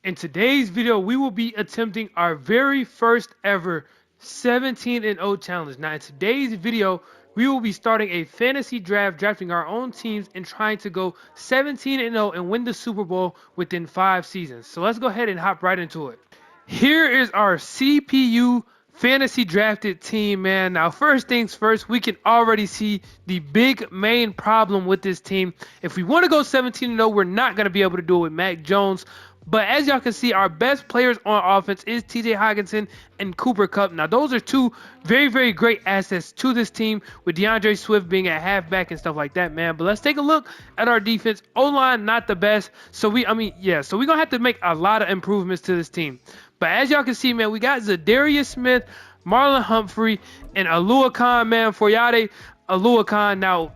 In today's video, we will be attempting our very first ever 17-0 challenge. Now, in today's video, we will be starting a fantasy draft, drafting our own teams and trying to go 17-0 and win the Super Bowl within 5 seasons. So let's go ahead and hop right into it. Here is our CPU fantasy drafted team, man. Now, first things first, we can already see the big main problem with this team. If we want to go 17-0, we're not going to be able to do it with Mac Jones. But as y'all can see, our best players on offense is TJ Hockenson and Cooper Kupp. Now, those are two very, very great assets to this team, with DeAndre Swift being at halfback and stuff like that, man. But let's take a look at our defense. O-line, not the best. So we're going to have to make a lot of improvements to this team. But as y'all can see, man, we got Zadarius Smith, Marlon Humphrey, and Alua Khan, man, Foyade Alua Khan. Now,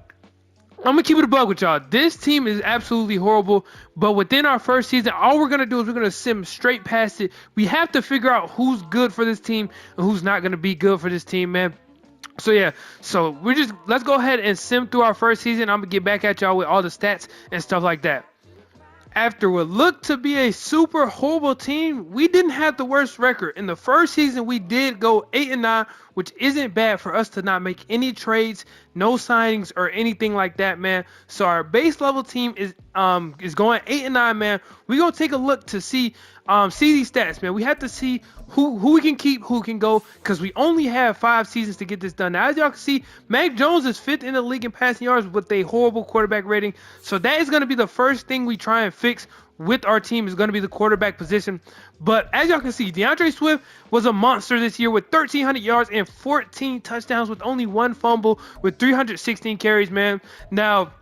I'm going to keep it a bug with y'all. This team is absolutely horrible, but within our first season, all we're going to do is we're going to sim straight past it. We have to figure out who's good for this team and who's not going to be good for this team, man. So let's go ahead and sim through our first season. I'm going to get back at y'all with all the stats and stuff like that. After what looked to be a super horrible team, we didn't have the worst record. In the first season, we did go 8-9, which isn't bad for us to not make any trades, no signings, or anything like that, man. So our base level team is going 8-9, man. We're gonna take a look to see these stats, man. We have to see who we can keep, who can go, because we only have 5 seasons to get this done. Now, as y'all can see, Mac Jones is 5th in the league in passing yards with a horrible quarterback rating. So that is going to be the first thing we try and fix with our team, is going to be the quarterback position. But as y'all can see, DeAndre Swift was a monster this year with 1,300 yards and 14 touchdowns with only 1 fumble with 316 carries, man. Now,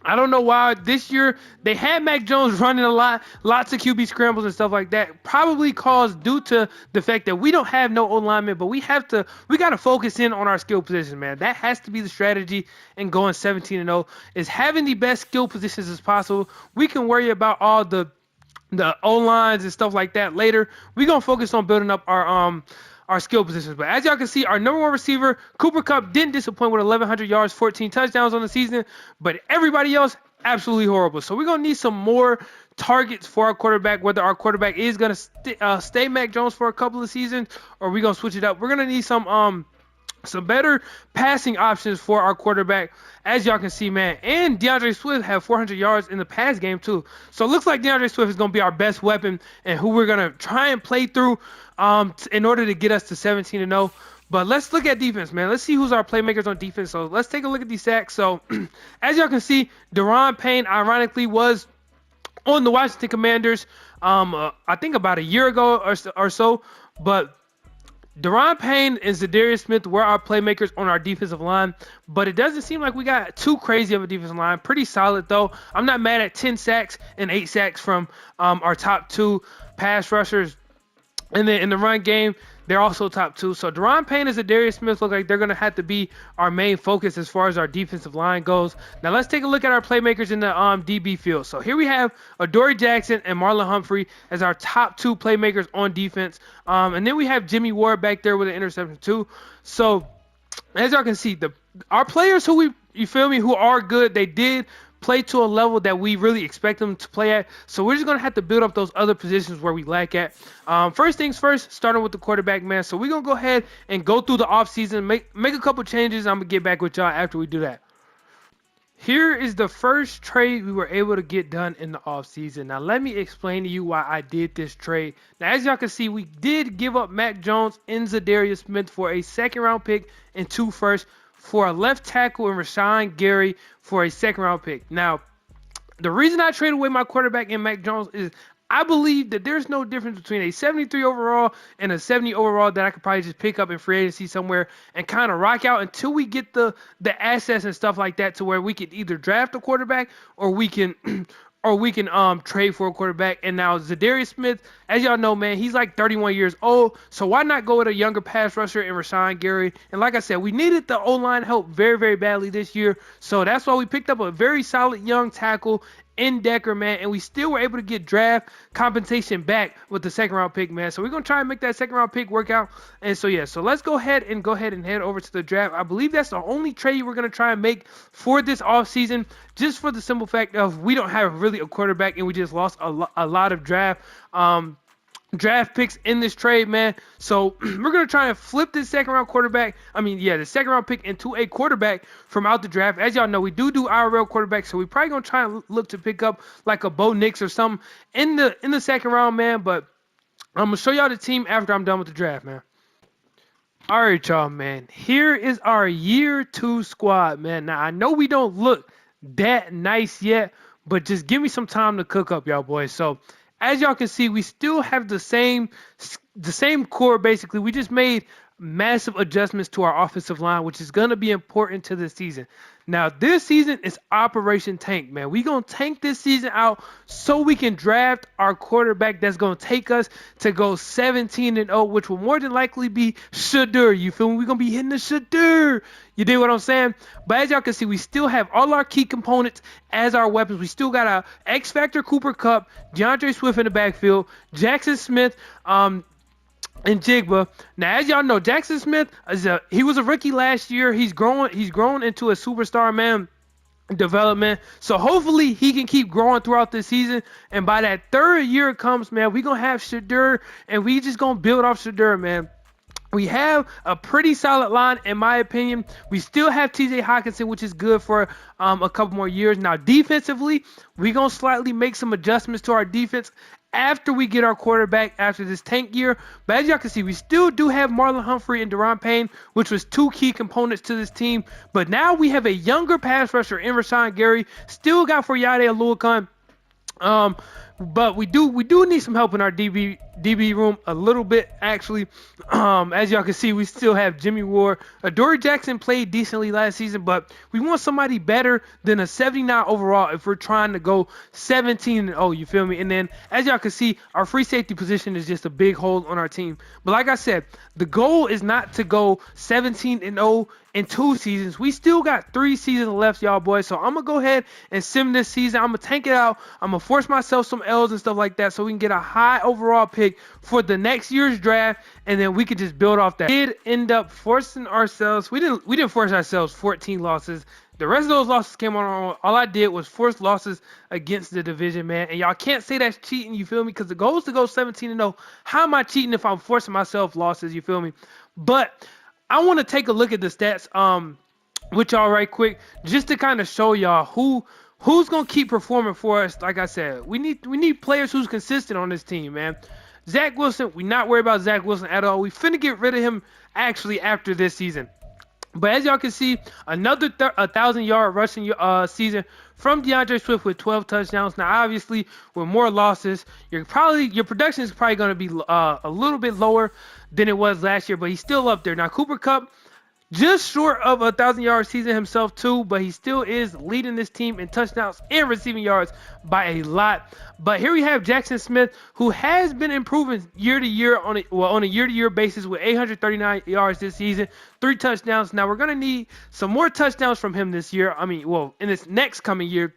I don't know why this year they had Mac Jones running a lot, lots of QB scrambles and stuff like that. Probably caused due to the fact that we don't have no O-lineman, but we got to focus in on our skill position, man. That has to be the strategy in going 17-0, is having the best skill positions as possible. We can worry about all the O-lines and stuff like that later. We're going to focus on building up our skill positions. But as y'all can see, our number 1 receiver, Cooper Kupp, didn't disappoint with 1,100 yards, 14 touchdowns on the season, but everybody else, absolutely horrible. So we're going to need some more targets for our quarterback, whether our quarterback is going to stay Mac Jones for a couple of seasons, or we're going to switch it up. We're going to need some better passing options for our quarterback, as y'all can see, man. And DeAndre Swift had 400 yards in the pass game too. So it looks like DeAndre Swift is going to be our best weapon and who we're going to try and play through in order to get us to 17-0. But let's look at defense, man. Let's see who's our playmakers on defense. So let's take a look at these sacks. So as y'all can see, Daron Payne, ironically, was on the Washington Commanders I think about a year ago or so. But Daron Payne and Zadarius Smith were our playmakers on our defensive line, but it doesn't seem like we got too crazy of a defensive line. Pretty solid, though. I'm not mad at 10 sacks and 8 sacks from our top 2 pass rushers. And then in the run game, they're also top 2. So Daron Payne and Zadarius Smith look like they're going to have to be our main focus as far as our defensive line goes. Now let's take a look at our playmakers in the DB field. So here we have Adoree Jackson and Marlon Humphrey as our top 2 playmakers on defense. And then we have Jimmy Ward back there with an interception too. So as y'all can see, our players who who are good, they did play to a level that we really expect them to play at. So we're just going to have to build up those other positions where we lack at. First things first, starting with the quarterback, man. So we're going to go ahead and go through the offseason, make a couple changes. I'm going to get back with y'all after we do that. Here is the first trade we were able to get done in the offseason. Now, let me explain to you why I did this trade. Now, as y'all can see, we did give up Mac Jones and Zadarius Smith for a 2nd-round pick and 2 firsts, for a left tackle and Rashawn Gary for a 2nd-round pick. Now, the reason I traded away my quarterback and Mac Jones is I believe that there's no difference between a 73 overall and a 70 overall that I could probably just pick up in free agency somewhere and kind of rock out until we get the assets and stuff like that to where we could either draft a quarterback or we can trade for a quarterback. And now Zadarius Smith, as y'all know, man, he's like 31 years old. So why not go with a younger pass rusher in Rashawn Gary? And like I said, we needed the O-line help very, very badly this year. So that's why we picked up a very solid young tackle in Decker, man, and we still were able to get draft compensation back with the second round pick, man. So we're gonna try and make that second round pick work out. And so yeah, so let's go ahead and head over to the draft. I believe that's the only trade we're gonna try and make for this offseason, just for the simple fact of we don't have really a quarterback, and we just lost a lot of draft picks in this trade, man. So we're going to try and flip this second round the second round pick into a quarterback from out the draft. As y'all know, we do IRL quarterbacks, so we're probably going to try and look to pick up like a Bo Nix or something in the second round, man. But I'm going to show y'all the team after I'm done with the draft, man. All right, y'all, man. Here is our year 2 squad, man. Now, I know we don't look that nice yet, but just give me some time to cook up, y'all boys. So as y'all can see, we still have the same core, basically. We just made massive adjustments to our offensive line, which is going to be important to this season. Now, this season is Operation Tank, man. We're going to tank this season out so we can draft our quarterback that's going to take us to go 17-0, which will more than likely be Shedeur. You feel me? We're going to be hitting the Shedeur. You dig what I'm saying? But as y'all can see, we still have all our key components as our weapons. We still got our X-Factor Cooper Kupp, DeAndre Swift in the backfield, Jackson Smith, and Jigba. Now, as y'all know, Jackson Smith he was a rookie last year. He's grown into a superstar, man. Development. So hopefully he can keep growing throughout this season. And by that third year comes, man, we're gonna have Shedeur, and we just gonna build off Shedeur, man. We have a pretty solid line, in my opinion. We still have TJ Hockenson, which is good for a couple more years. Now, defensively, we're going to slightly make some adjustments to our defense after we get our quarterback after this tank year. But as y'all can see, we still do have Marlon Humphrey and Daron Payne, which was 2 key components to this team. But now we have a younger pass rusher in Rashawn Gary. Still got for Yade Oluokun. But we do need some help in our DB room a little bit, actually. As y'all can see, we still have Jimmy Ward. Adoree Jackson played decently last season, but we want somebody better than a 79 overall if we're trying to go 17-0, you feel me? And then, as y'all can see, our free safety position is just a big hole on our team. But like I said, the goal is not to go 17-0 in 2 seasons. We still got 3 seasons left, y'all boys. So I'm going to go ahead and sim this season. I'm going to tank it out. I'm going to force myself some L's and stuff like that so we can get a high overall pick for the next year's draft, and then we could just build off that. We did end up forcing ourselves. We didn't force ourselves 14 losses. The rest of those losses came on. All I did was force losses against the division, man. And y'all can't say that's cheating, you feel me? Because the goal is to go 17-0. How am I cheating if I'm forcing myself losses, you feel me? But I want to take a look at the stats with y'all right quick, just to kind of show y'all who's gonna keep performing for us. Like I said, we need players who's consistent on this team, man. Zach Wilson, we not worried about Zach Wilson at all. We finna get rid of him actually after this season. But as y'all can see, another 1,000-yard rushing season from DeAndre Swift with 12 touchdowns. Now, obviously, with more losses, your production is probably going to be a little bit lower than it was last year, but he's still up there. Now, Cooper Kupp, just short of a 1,000-yard season himself too, but he still is leading this team in touchdowns and receiving yards by a lot. But here we have Jackson Smith, who has been improving year to year on a year-to-year basis with 839 yards this season, 3 touchdowns. Now we're gonna need some more touchdowns from him this year. In this next coming year,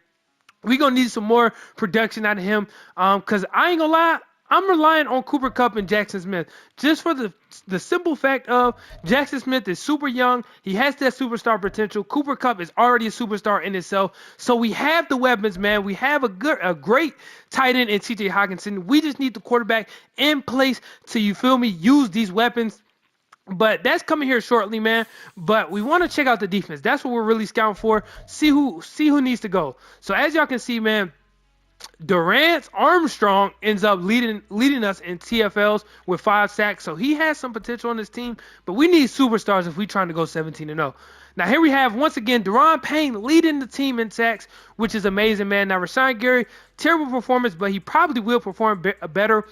we're gonna need some more production out of him. Cause I ain't gonna lie, I'm relying on Cooper Kupp and Jackson Smith just for the simple fact of Jackson Smith is super young. He has that superstar potential. Cooper Kupp is already a superstar in itself. So we have the weapons, man. We have a great tight end in TJ Hockenson. We just need the quarterback in place to, you feel me, use these weapons. But that's coming here shortly, man. But we want to check out the defense. That's what we're really scouting for. See who needs to go. So as y'all can see, man, Durant Armstrong ends up leading us in TFLs with 5 sacks, so he has some potential on this team, but we need superstars if we're trying to go 17-0. Now here we have, once again, Daron Payne leading the team in sacks, which is amazing, man. Now Rashawn Gary, terrible performance, but he probably will perform better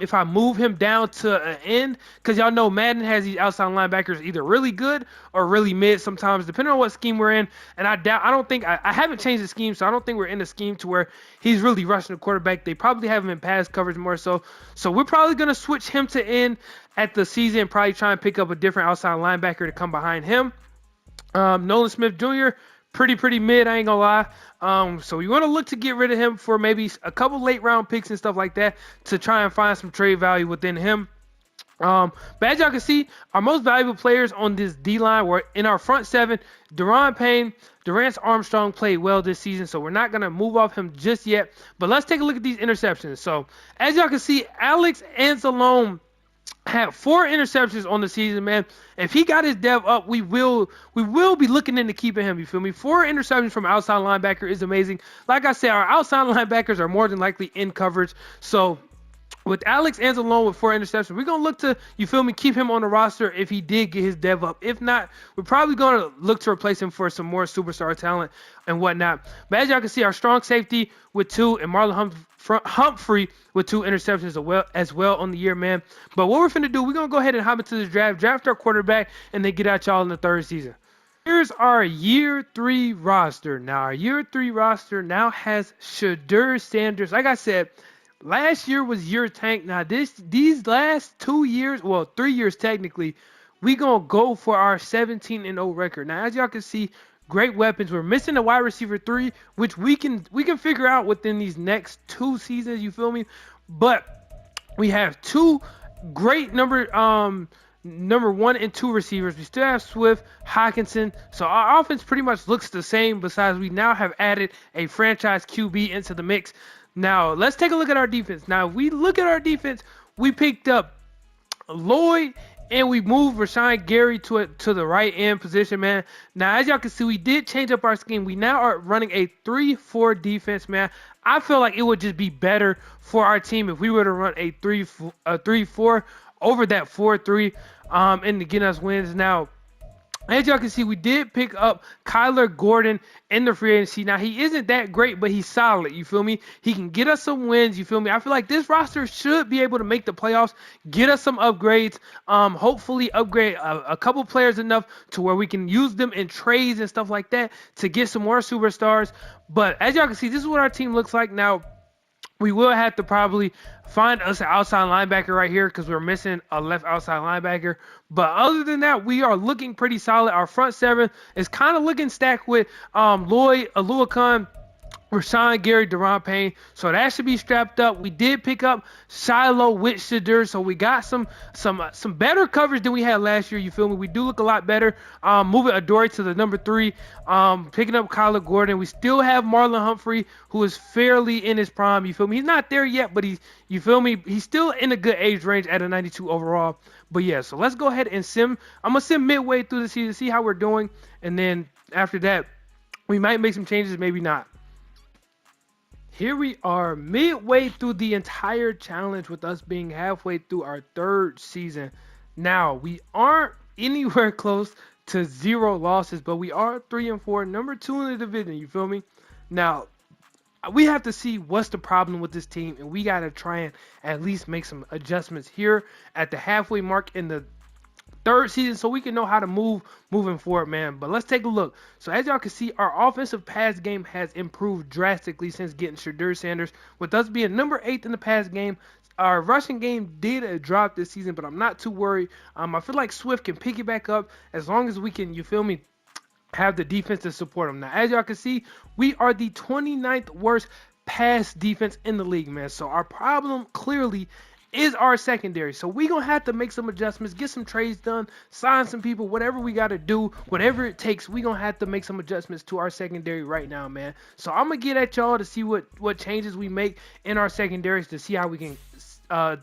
if I move him down to an end, because y'all know Madden has these outside linebackers either really good or really mid sometimes, depending on what scheme we're in. And I haven't changed the scheme, so I don't think we're in a scheme to where he's really rushing the quarterback. They probably have him in pass coverage more so. So we're probably going to switch him to end at the season, probably try and pick up a different outside linebacker to come behind him. Nolan Smith Jr., pretty mid, I ain't gonna lie. So you want to look to get rid of him for maybe a couple late round picks and stuff like that to try and find some trade value within him. But as y'all can see, our most valuable players on this D-line were in our front seven. Deron Payne, Durance Armstrong played well this season, so we're not going to move off him just yet. But let's take a look at these interceptions. So as y'all can see, Alex Anzalone had 4 interceptions on the season, man. If he got his dev up, we will be looking into keeping him. You feel me? 4 interceptions from outside linebacker is amazing. Like I said, our outside linebackers are more than likely in coverage. So with Alex Anzalone with 4 interceptions, we're going to look to, you feel me, keep him on the roster if he did get his dev up. If not, we're probably going to look to replace him for some more superstar talent and whatnot. But as y'all can see, our strong safety with 2 and Marlon Humphrey with 2 interceptions as well on the year, man. But what we're finna do, we're going to go ahead and hop into this draft our quarterback, and then get at y'all in the 3rd season. Here's our year 3 roster. Now, our year 3 roster now has Shedeur Sanders. Like I said, last year was your tank. Now these last 2 years, well 3 years technically, we gonna go for our 17-0 record. Now as y'all can see, great weapons. We're missing a wide receiver 3, which we can figure out within these next 2 seasons. You feel me? But we have 2 great number 1 and 2 receivers. We still have Swift, Hockenson. So our offense pretty much looks the same. Besides, we now have added a franchise QB into the mix. Now, let's take a look at our defense. Now, if we look at our defense, we picked up Lloyd and we moved Rashawn Gary to the right end position, man. Now, as y'all can see, we did change up our scheme. We now are running a 3-4 defense, man. I feel like it would just be better for our team if we were to run a 3-4 over that 4-3 and to get us wins. Now, as y'all can see, we did pick up Kyler Gordon in the free agency. Now, he isn't that great, but he's solid. You feel me? He can get us some wins. You feel me? I feel like this roster should be able to make the playoffs, get us some upgrades, hopefully upgrade a couple players enough to where we can use them in trades and stuff like that to get some more superstars. But as y'all can see, this is what our team looks like now. We will have to probably find us an outside linebacker right here because we're missing a left outside linebacker. But other than that, we are looking pretty solid. Our front 7 is kind of looking stacked with Lloyd, Aluakun, Rashawn Gary, Deron Payne. So that should be strapped up. We did pick up Shiloh with Shedeur, so we got some better coverage than we had last year. You feel me? We do look a lot better. Moving Adoree to the number 3. Picking up Kyler Gordon. We still have Marlon Humphrey, who is fairly in his prime. You feel me? He's not there yet, but you feel me? He's still in a good age range at a 92 overall. But yeah, so let's go ahead and sim. I'm gonna sim midway through the season, see how we're doing, and then after that, we might make some changes, maybe not. Here we are midway through the entire challenge with us being halfway through our 3rd season. Now, we aren't anywhere close to 0 losses, but we are 3-4, number 2 in the division, you feel me? Now, we have to see what's the problem with this team, and we got to try and at least make some adjustments here at the halfway mark in the 3rd season so we can know how to moving forward, man. But let's take a look. So as y'all can see, our offensive pass game has improved drastically since getting Shedeur Sanders. With us being number 8 in the pass game, our rushing game did drop this season, but I'm not too worried. I feel like Swift can pick it back up as long as we can, you feel me, have the defense to support him. Now, as y'all can see, we are the 29th worst pass defense in the league, man. So our problem clearly is our secondary. So we gonna have to make some adjustments, get some trades done, sign some people, whatever we gotta do, whatever it takes. We gonna have to make some adjustments to our secondary right now, man. So I'm gonna get at y'all to see what changes we make in our secondaries to see how we can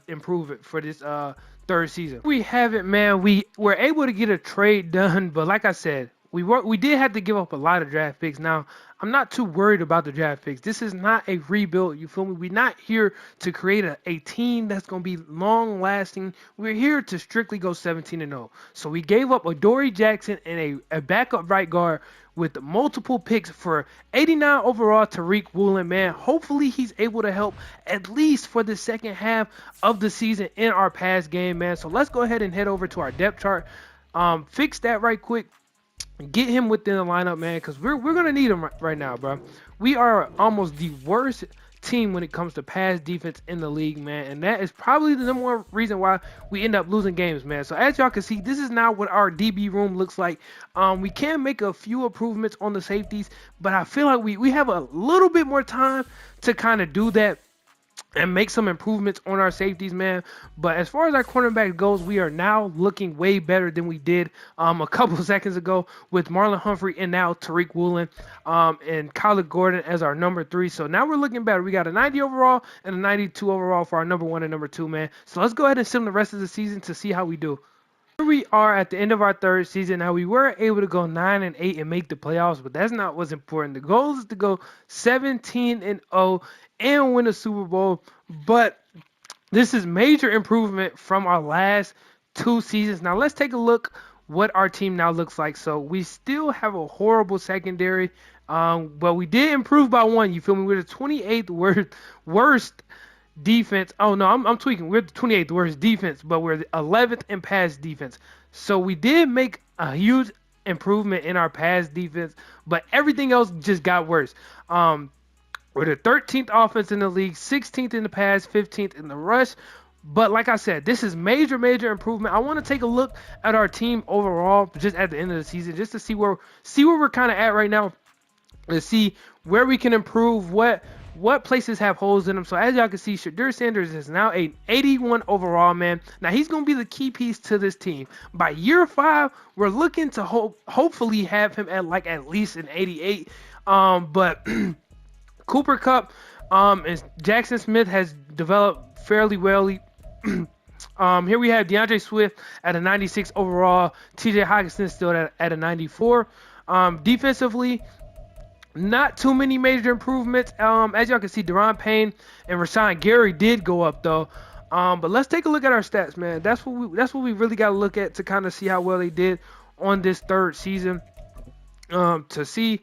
improve it for this 3rd season. We have it, man. We were able to get a trade done, but like I said, we did have to give up a lot of draft picks. Now, I'm not too worried about the draft picks. This is not a rebuild, you feel me? We're not here to create a team that's going to be long-lasting. We're here to strictly go 17-0. So we gave up Adoree Jackson and a backup right guard with multiple picks for 89 overall Tariq Woolen, man. Hopefully he's able to help at least for the second half of the season in our pass game, man. So let's go ahead and head over to our depth chart. Fix that right quick. Get him within the lineup, man, because we're going to need him right now, bro. We are almost the worst team when it comes to pass defense in the league, man. And that is probably the number one reason why we end up losing games, man. So as y'all can see, this is now what our DB room looks like. We can make a few improvements on the safeties, but I feel like we have a little bit more time to kind of do that and make some improvements on our safeties, man. But as far as our cornerback goes, we are now looking way better than we did a couple seconds ago with Marlon Humphrey and now Tariq Woolen and Kyler Gordon as our number 3. So now we're looking better. We got a 90 overall and a 92 overall for our number 1 and number 2, man. So let's go ahead and sim the rest of the season to see how we do. Here we are at the end of our 3rd season. Now we were able to go 9-8 and make the playoffs, but that's not what's important. The goal is to go 17-0 and win a Super Bowl. But this is major improvement from our last 2 seasons. Now let's take a look what our team now looks like. So we still have a horrible secondary, but we did improve by 1. You feel me? We're the 28th worst defense. Oh no, I'm tweaking. We're the 28th worst defense, but we're the 11th in pass defense. So we did make a huge improvement in our pass defense, but everything else just got worse. We're the 13th offense in the league, 16th in the pass, 15th in the rush. But like I said, this is major improvement. I want to take a look at our team overall just at the end of the season, just to see where we're kind of at right now, to see where we can improve, what places have holes in them. So as y'all can see, Shadur Sanders is now an 81 overall, man. Now he's going to be the key piece to this team. By year 5, we're looking to hopefully have him at least an 88. But Cooper Kupp and Jackson Smith has developed fairly well. Here we have DeAndre Swift at a 96 overall. TJ Hockenson still at a 94. Defensively, not too many major improvements. As y'all can see, Deron Payne and Rashawn Gary did go up though. But let's take a look at our stats, man. That's what we really got to look at to kind of see how well they did on this 3rd season. To see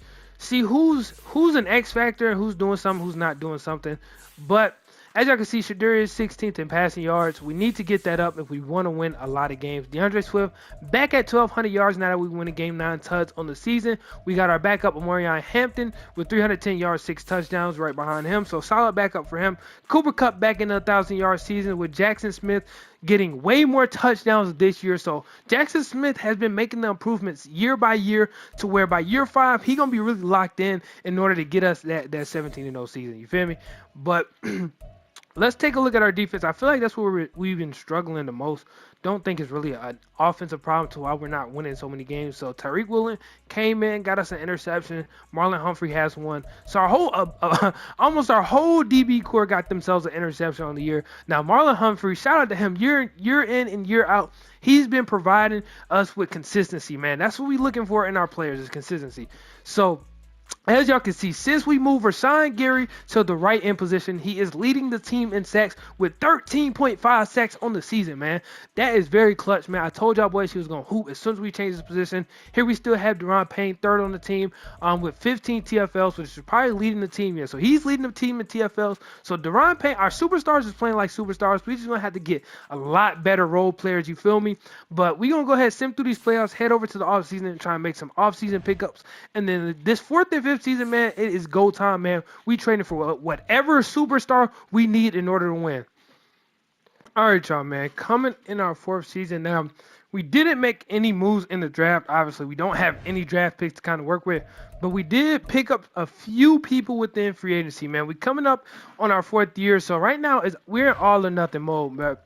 who's an X factor and who's doing something, who's not doing something. But as y'all can see, Shadur is 16th in passing yards. We need to get that up if we want to win a lot of games. DeAndre Swift back at 1,200 yards now that we win a game 9 tuds on the season. We got our backup, Omarion Hampton, with 310 yards, 6 touchdowns right behind him. So solid backup for him. Cooper Kupp back in a 1,000-yard season with Jackson Smith getting way more touchdowns this year. So Jackson Smith has been making the improvements year by year to where by year 5, he's going to be really locked in order to get us that 17-0 season. You feel me? But let's take a look at our defense. I feel like that's where we've been struggling the most. Don't think it's really an offensive problem to why we're not winning so many games. So Tariq Woolen came in, got us an interception. Marlon Humphrey has one. So our whole, almost our whole DB core got themselves an interception on the year. Now Marlon Humphrey, shout out to him, year in and year out. He's been providing us with consistency, man. That's what we're looking for in our players is consistency. So as y'all can see, since we moved Rashawn Gary to the right end position, he is leading the team in sacks with 13.5 sacks on the season, man. That is very clutch, man. I told y'all boys he was going to hoop as soon as we changed his position. Here we still have Deron Payne, 3rd on the team with 15 TFLs, which is probably leading the team here. So he's leading the team in TFLs. So Deron Payne, our superstars is playing like superstars. We're just going to have to get a lot better role players, you feel me? But we're going to go ahead and sim through these playoffs, head over to the offseason and try and make some offseason pickups. And then this 4th and 5th season, man, it is go time, man. We training for whatever superstar we need in order to win. All right, y'all, man. Coming in our 4th season now, we didn't make any moves in the draft. Obviously, we don't have any draft picks to kind of work with, but we did pick up a few people within free agency, man. We coming up on our 4th year, so right now we're in all or nothing mode,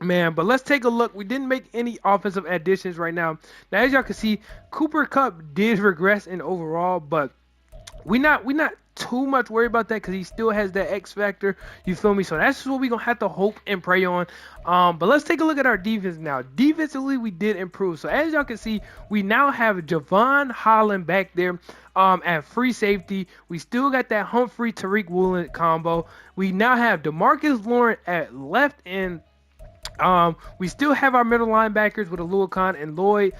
man. But let's take a look. We didn't make any offensive additions right now. Now, as y'all can see, Cooper Kupp did regress in overall, but we not too much worried about that because he still has that X factor. You feel me? So that's what we're going to have to hope and pray on. But let's take a look at our defense now. Defensively, we did improve. So as y'all can see, we now have Javon Holland back there at free safety. We still got that Humphrey-Tariq Woolen combo. We now have DeMarcus Lawrence at left end. We still have our middle linebackers with Alua Khan and Lloyd.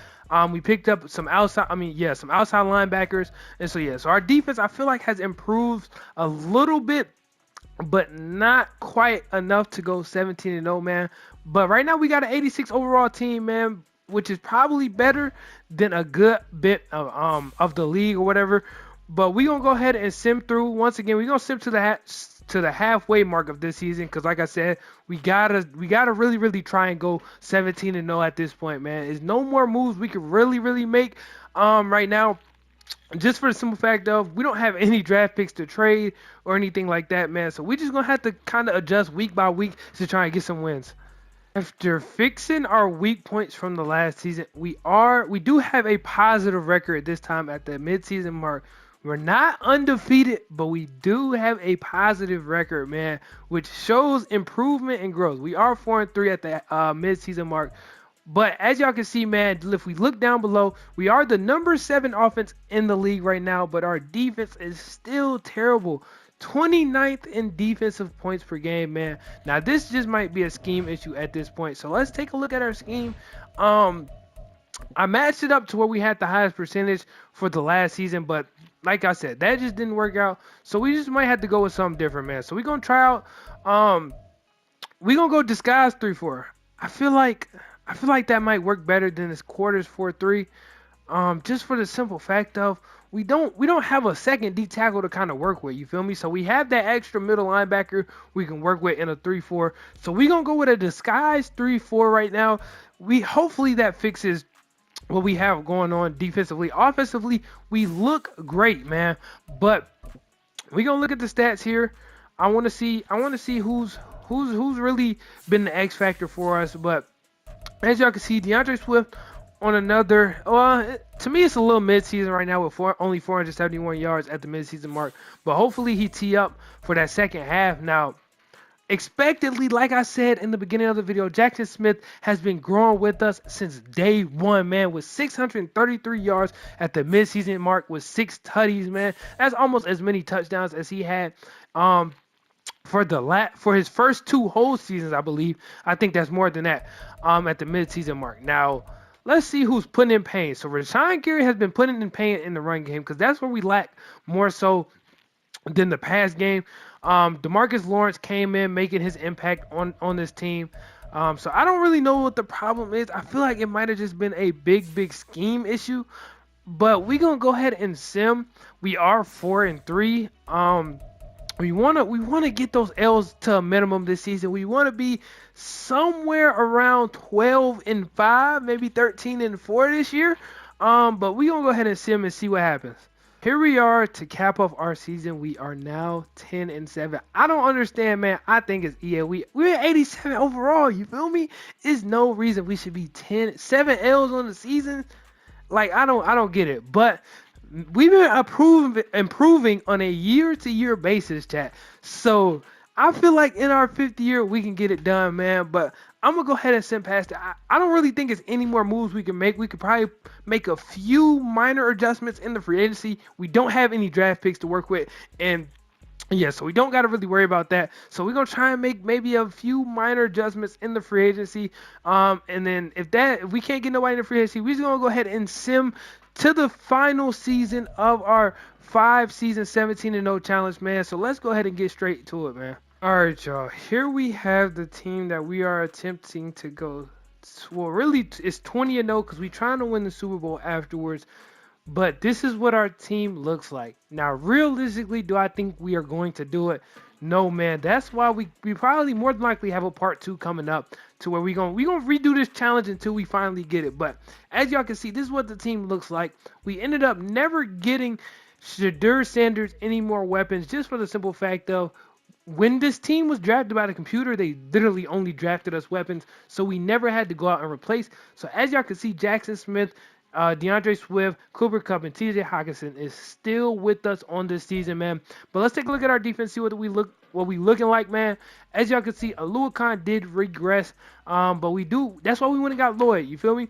We picked up some outside linebackers. And so our defense, I feel like, has improved a little bit, but not quite enough to go 17-0, man. But right now we got an 86 overall team, man, which is probably better than a good bit of the league or whatever. But we gonna go ahead and sim through once again. We gonna sim to the halfway mark of this season, because like I said, we gotta really try and go 17-0 at this point, man. There's no more moves we can really make right now. Just for the simple fact of we don't have any draft picks to trade or anything like that, man. So we just gonna have to kind of adjust week by week to try and get some wins. After fixing our weak points from the last season, we do have a positive record this time at the midseason mark. We're not undefeated, but we do have a positive record, man, which shows improvement and growth. We are 4-3 at the midseason mark. But as y'all can see, man, if we look down below, we are the number 7 offense in the league right now, but our defense is still terrible. 29th in defensive points per game, man. Now, this just might be a scheme issue at this point. So let's take a look at our scheme. I matched it up to where we had the highest percentage for the last season, but like I said, that just didn't work out. So we just might have to go with something different, man. So we're going to try out, we're going to go disguise 3-4. I feel like that might work better than this quarters 4-3. Just for the simple fact of we don't have a second D tackle to kind of work with, you feel me? So we have that extra middle linebacker we can work with in a 3-4. So we're gonna go with a disguise 3-4 right now. Hopefully that fixes what we have going on defensively. Offensively, we look great, man. But we're gonna look at the stats here. I wanna see who's really been the X factor for us. But as y'all can see, DeAndre Swift on another, to me it's a little mid-season right now with only 471 yards at the mid-season mark. But hopefully he tee up for that second half. Now, expectedly, like I said in the beginning of the video, Jackson Smith has been growing with us since day one, man, with 633 yards at the mid-season mark with 6 tutties, man. That's almost as many touchdowns as he had for his first 2 whole seasons, I believe. I think that's more than that at the mid-season mark. Now, let's see who's putting in pain. So Rashawn Gary has been putting in pain in the run game because that's where we lack more so than the pass game. DeMarcus Lawrence came in making his impact on this team. So I don't really know what the problem is. I feel like it might have just been a big scheme issue. But we're going to go ahead and sim. We are 4-3. We wanna get those L's to a minimum this season. We want to be somewhere around 12-5, maybe 13-4 this year. But we gonna go ahead and sim and see what happens. Here we are to cap off our season. We are now 10-7. I don't understand, man. I think it's we're 87 overall. You feel me? There's no reason we should be 7 L's on the season. Like I don't get it, but we've been improving on a year-to-year basis, chat. So I feel like in our 5th year we can get it done, man. But I'm gonna go ahead and send past it. I don't really think it's any more moves we can make. We could probably make a few minor adjustments in the free agency. We don't have any draft picks to work with, and yeah, so we don't got to really worry about that. So we're going to try and make maybe a few minor adjustments in the free agency. And then if we can't get nobody in the free agency, we're just going to go ahead and sim to the final season of our 5-season 17-0 challenge, man. So let's go ahead and get straight to it, man. All right, y'all. Here we have the team that we are attempting to go. Well, really, it's 20-0 because we're trying to win the Super Bowl afterwards. But this is what our team looks like. Now, realistically, do I think we are going to do it? No, man. That's why we probably more than likely have a part 2 coming up to where we're gonna redo this challenge until we finally get it. But as y'all can see, this is what the team looks like. We ended up never getting Shadur Sanders any more weapons just for the simple fact of when this team was drafted by the computer, they literally only drafted us weapons. So we never had to go out and replace. So as y'all can see, Jackson Smith, DeAndre Swift, Cooper Kupp, and TJ Hockenson is still with us on this season, man. But let's take a look at our defense, see what we looking like, man. As y'all can see, Alua Khan did regress, but that's why we went and got Lloyd. You feel me?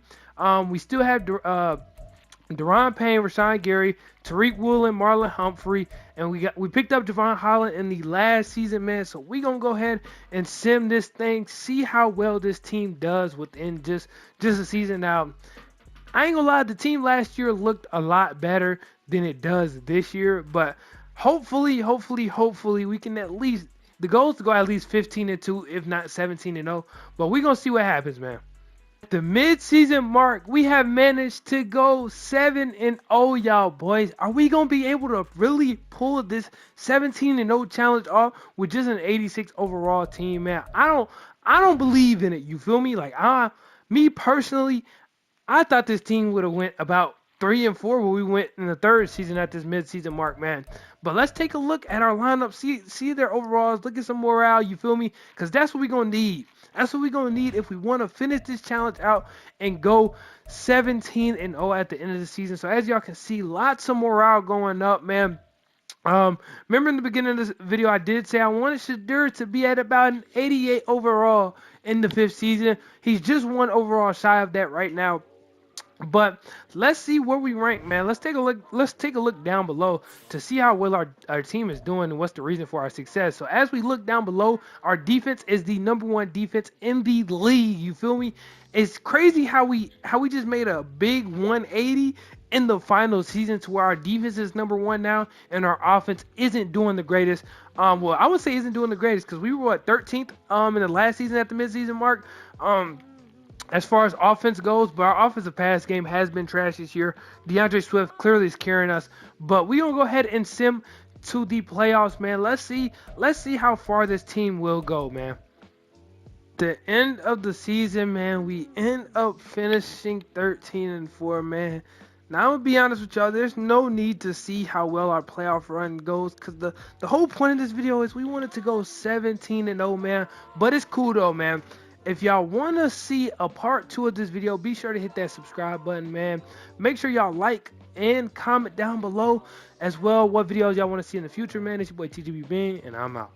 We still have Deron Payne, Rashawn Gary, Tariq Woolen, Marlon Humphrey, and we picked up Javon Holland in the last season, man. So we gonna go ahead and sim this thing, see how well this team does within just a season. Now, I ain't gonna lie, the team last year looked a lot better than it does this year, but hopefully we can at least, the goal is to go at least 15-2, if not 17-0, but we're gonna see what happens, man. The mid-season mark, we have managed to go 7-0, y'all boys. Are we gonna be able to really pull this 17-0 challenge off with just an 86 overall team, man? I don't believe in it. You feel me? Like me personally, I thought this team would have went about 3-4 when we went in the third season at this mid-season mark, man. But let's take a look at our lineup, see their overalls, look at some morale. You feel me? Because that's what we're gonna need. That's what we're gonna need if we want to finish this challenge out and go 17-0 at the end of the season. So as y'all can see, lots of morale going up, man. Remember in the beginning of this video, I did say I wanted Shadur to be at about an 88 overall in the 5th season. He's just 1 overall shy of that right now. But let's see where we rank, man. Let's take a look. Let's take a look down below to see how well our team is doing and what's the reason for our success. So as we look down below, our defense is the #1 defense in the league. You feel me? It's crazy how we just made a big 180 in the final season to where our defense is #1 now and our offense isn't doing the greatest. Well, I would say isn't doing the greatest because we were at 13th in the last season at the midseason mark. As far as offense goes, but our offensive pass game has been trash this year. DeAndre Swift clearly is carrying us, but we gonna go ahead and sim to the playoffs, man. Let's see how far this team will go, man. The end of the season, man, we end up finishing 13-4, man. Now I'm gonna be honest with y'all, there's no need to see how well our playoff run goes, because the whole point of this video is we wanted to go 17-0, man. But it's cool though, man. If y'all want to see a part 2 of this video, be sure to hit that subscribe button, man. Make sure y'all like and comment down below as well what videos y'all want to see in the future, man. It's your boy tgbbean, and I'm out.